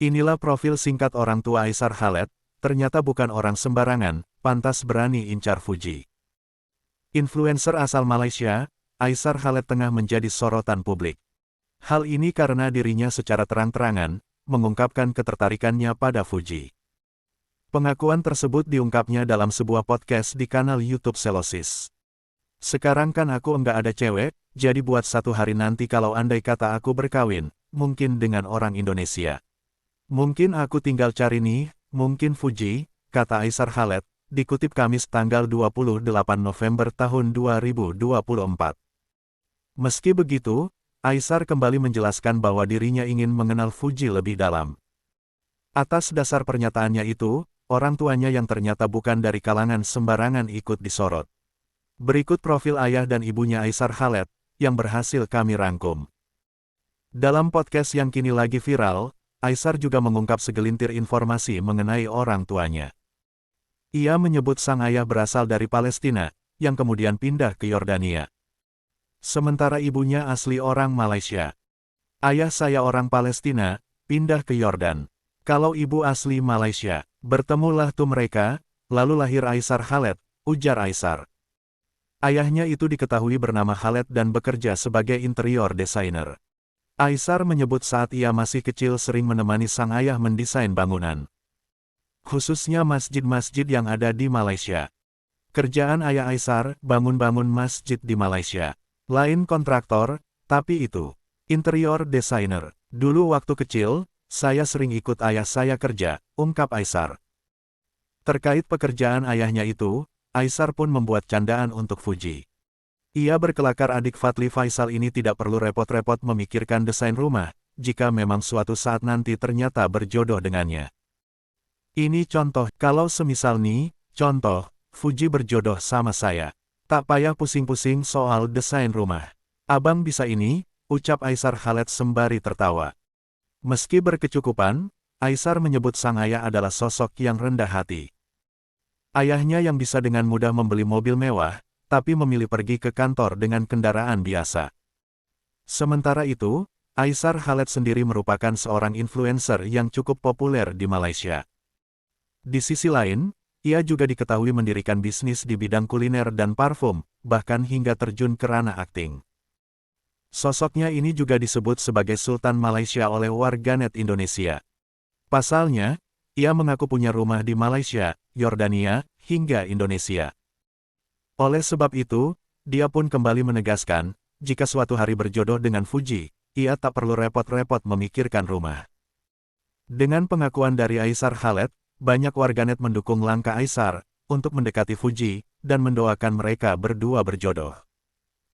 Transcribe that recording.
Inilah profil singkat orang tua Aisar Khaled, ternyata bukan orang sembarangan, pantas berani incar Fuji. Influencer asal Malaysia, Aisar Khaled tengah menjadi sorotan publik. Hal ini karena dirinya secara terang-terangan, mengungkapkan ketertarikannya pada Fuji. Pengakuan tersebut diungkapnya dalam sebuah podcast di kanal YouTube Selosis. Sekarang kan aku enggak ada cewek, jadi buat satu hari nanti kalau andai kata aku berkawin, mungkin dengan orang Indonesia. Mungkin aku tinggal cari nih, mungkin Fuji, kata Aisar Khaled, dikutip Kamis tanggal 28 November tahun 2024. Meski begitu, Aisar kembali menjelaskan bahwa dirinya ingin mengenal Fuji lebih dalam. Atas dasar pernyataannya itu, orang tuanya yang ternyata bukan dari kalangan sembarangan ikut disorot. Berikut profil ayah dan ibunya Aisar Khaled, yang berhasil kami rangkum. Dalam podcast yang kini lagi viral, Aisar juga mengungkap segelintir informasi mengenai orang tuanya. Ia menyebut sang ayah berasal dari Palestina, yang kemudian pindah ke Yordania. Sementara ibunya asli orang Malaysia. Ayah saya orang Palestina, pindah ke Yordan. Kalau ibu asli Malaysia, bertemulah tuh mereka, lalu lahir Aisar Khaled, ujar Aisar. Ayahnya itu diketahui bernama Khaled dan bekerja sebagai interior designer. Aisar menyebut saat ia masih kecil sering menemani sang ayah mendesain bangunan. Khususnya masjid-masjid yang ada di Malaysia. Kerjaan ayah Aisar, bangun-bangun masjid di Malaysia. Lain kontraktor, tapi itu. Interior designer. Dulu waktu kecil, saya sering ikut ayah saya kerja, ungkap Aisar. Terkait pekerjaan ayahnya itu, Aisar pun membuat candaan untuk Fuji. Ia berkelakar adik Fadli Faisal ini tidak perlu repot-repot memikirkan desain rumah, jika memang suatu saat nanti ternyata berjodoh dengannya. Ini contoh, kalau semisal nih, contoh, Fuji berjodoh sama saya. Tak payah pusing-pusing soal desain rumah. Abang bisa ini, ucap Aisar Khaled sembari tertawa. Meski berkecukupan, Aisar menyebut sang ayah adalah sosok yang rendah hati. Ayahnya yang bisa dengan mudah membeli mobil mewah, tapi memilih pergi ke kantor dengan kendaraan biasa. Sementara itu, Aisar Khaled sendiri merupakan seorang influencer yang cukup populer di Malaysia. Di sisi lain, ia juga diketahui mendirikan bisnis di bidang kuliner dan parfum, bahkan hingga terjun ke ranah akting. Sosoknya ini juga disebut sebagai Sultan Malaysia oleh warganet Indonesia. Pasalnya, ia mengaku punya rumah di Malaysia, Yordania, hingga Indonesia. Oleh sebab itu, dia pun kembali menegaskan, jika suatu hari berjodoh dengan Fuji, ia tak perlu repot-repot memikirkan rumah. Dengan pengakuan dari Aisar Khaled, banyak warganet mendukung langkah Aisar untuk mendekati Fuji dan mendoakan mereka berdua berjodoh.